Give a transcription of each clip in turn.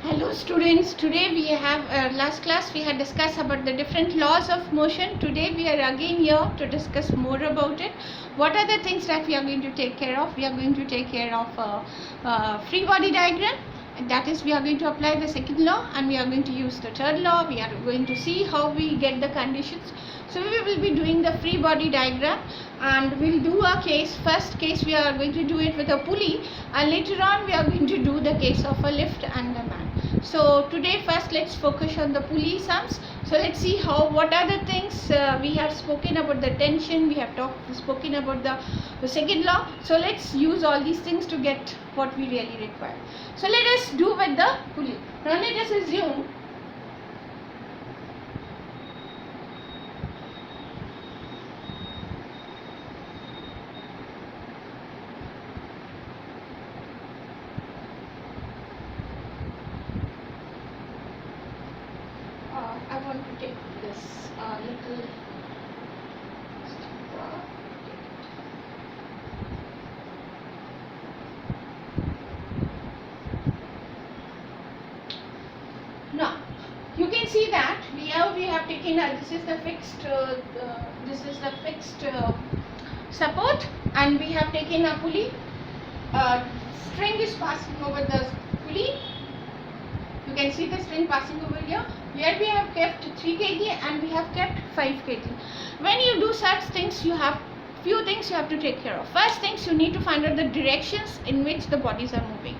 Hello students, today we have last class we had discussed about the different laws of motion. Today we are again here to discuss more about it. What are the things that we are going to take care of? We are going to take care of free body diagram. That is, we are going to apply the second law and we are going to use the third law. We are going to see how we get the conditions. So we will be doing the free body diagram and we'll do a case. First case we are going to do it with a pulley, and later on we are going to do the case of a lift and a man. So today first let's focus on the pulley sums. So let's see what are the things we have spoken about the tension, we have spoken about the second law. So let's use all these things to get what we really require. So let us do with the pulley. Now let us assume I want to take this little now you can see that we have taken this is the fixed support, and we have taken a pulley. String is passing over the pulley. You can see the string passing over here. Here we have kept 3 kg and we have kept 5 kg. When you do such things, you have few things you have to take care of. First things, you need to find out the directions in which the bodies are moving.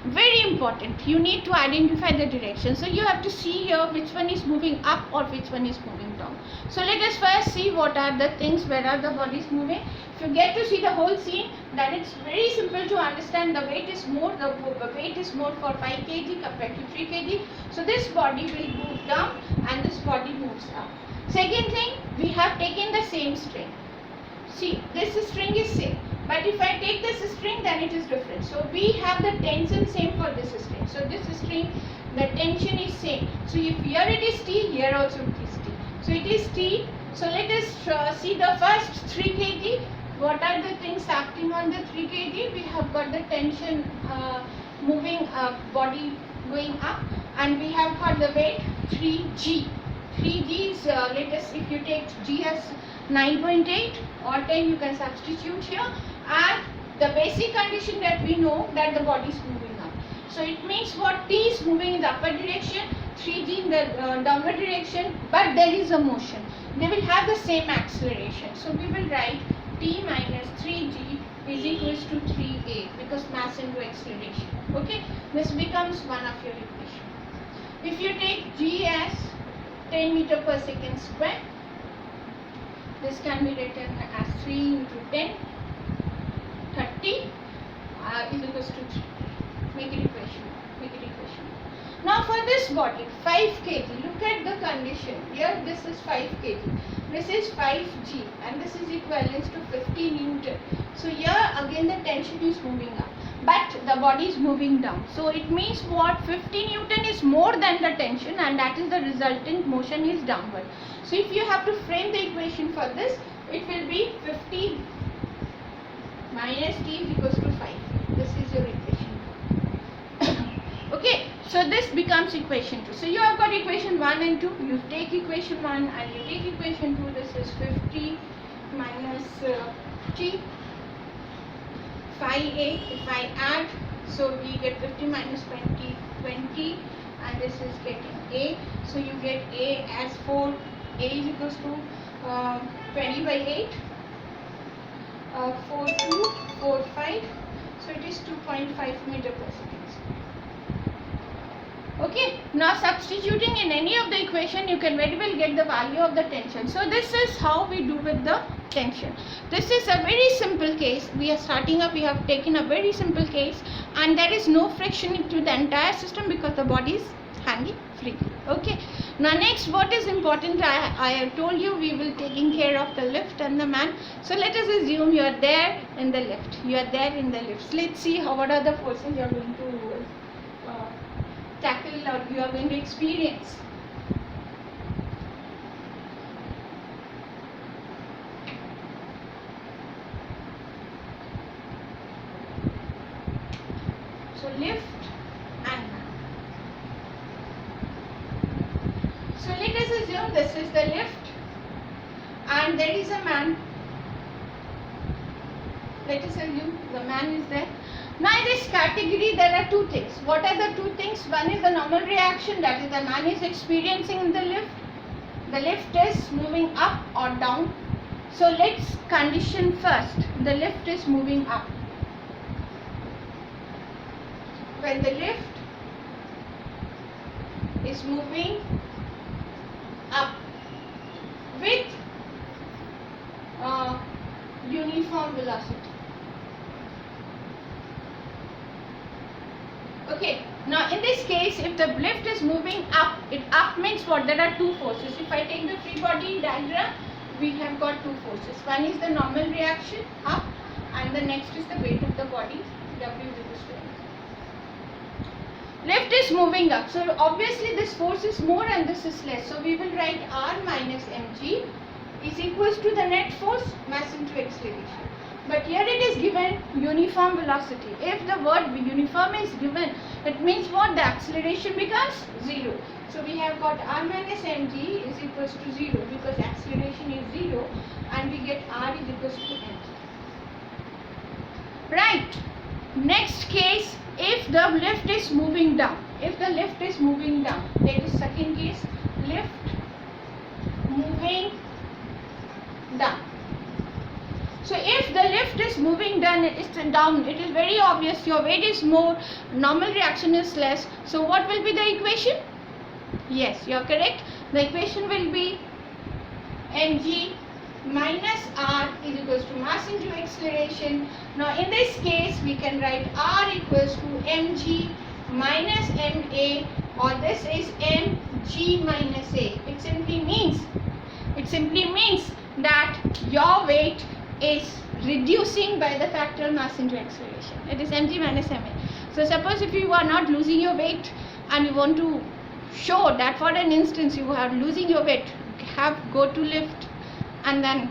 Very important, you need to identify the direction. So you have to see here which one is moving up or which one is moving down. So let us first see what are the things, where are the bodies moving. If you get to see the whole scene, then it's very simple to understand. The weight is more for 5 kg compared to 3 kg. So this body will move down and this body moves up. Second thing, we have taken the same string. See, this string is same, but if I take this string, then it is different. So we have the tension same for this string. So this string, the tension is same. So if here it is T, here also it is T. So it is T. So let us see the first 3 kg. What are the things acting on the 3 kg? We have got the tension moving body going up, and we have got the weight 3g. 3g is, if you take g as 9.8 or 10, you can substitute here, and the basic condition that we know that the body is moving up. So it means what? T is moving in the upper direction, 3g in the downward direction, but there is a motion. They will have the same acceleration. So we will write T minus 3g is equals to 3a, because mass into acceleration. Okay, this becomes one of your equation. If you take g as 10 meter per second square, this can be written as 3 into 10, 30 is equals to 3. Make it equation. Now for this body, 5 kg, look at the condition. Here this is 5 kg, this is 5g, and this is equivalent to 50 Newton. So here again the tension is moving up, but the body is moving down. So it means what? 50 Newton is more than the tension, and that is the resultant motion is downward. So if you have to frame the equation for this, it will be 50 minus t is equals to 5. This is your equation. Okay, so this becomes equation 2. So you have got equation 1 and 2. You take equation 1 and you take equation 2. This is 50 minus t 5a. If I add, so we get 50 minus 20, and this is getting a. So you get a as 4. A is equals to 20 by 8. 4245. So it is 2.5 meter per second. Okay, now substituting in any of the equation, you can very well get the value of the tension. So this is how we do with the tension. This is a very simple case. We are starting up, we have taken a very simple case, and there is no friction into the entire system because the body is hanging free. Okay, now next, what is important, I have told you we will taking care of the lift and the man. So let us assume you are there in the lift. Let's see what are the forces you are going to tackle or you are going to experience. So lift and man. So let us assume this is the lift and there is a man. Let us assume the man is there. Now in this category there are two things. What are the two things? One is the normal reaction, that is the man is experiencing in the lift. The lift is moving up or down. So let's condition first. The lift is moving up. When the lift is moving up with uniform velocity. Okay, now in this case, if the lift is moving up, up means what? There are two forces. If I take the free body diagram, we have got two forces. One is the normal reaction up, and the next is the weight of the body, W with the strength. Lift is moving up, so obviously this force is more and this is less. So we will write R minus mg is equals to the net force, mass into acceleration. But here it is given uniform velocity. If the word uniform is given, it means what? The acceleration becomes 0. So we have got R minus mg is equals to 0 because acceleration is 0 and we get R is equals to mg. Right. Next case, if the lift is moving down. If the lift is moving down, that is second case, lift moving down. So if the lift is moving down, it is very obvious your weight is more, normal reaction is less. So what will be the equation? Yes, you are correct. The equation will be mg minus r is equals to mass into acceleration. Now in this case we can write r equals to mg minus ma, or this is mg minus a. It simply means that your weight is reducing by the factor mass into acceleration. It is mg minus ma. So suppose if you are not losing your weight and you want to show that for an instance you are losing your weight, go to lift and then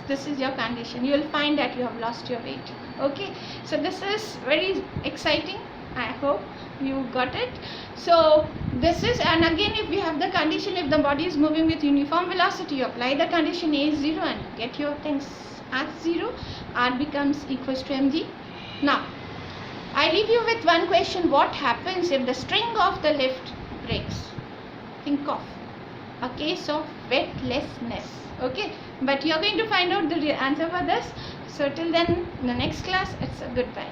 this is your condition. You will find that you have lost your weight. Okay, so this is very exciting. I hope you got it. So this is, and again if we have the condition, if the body is moving with uniform velocity, you apply the condition A is 0 and get your things as 0. R becomes equals to mg. Now I leave you with one question. What happens if the string of the lift breaks? Think of a case of weightlessness. Okay, but you are going to find out the answer for this. So till then, in the next class, it's a goodbye.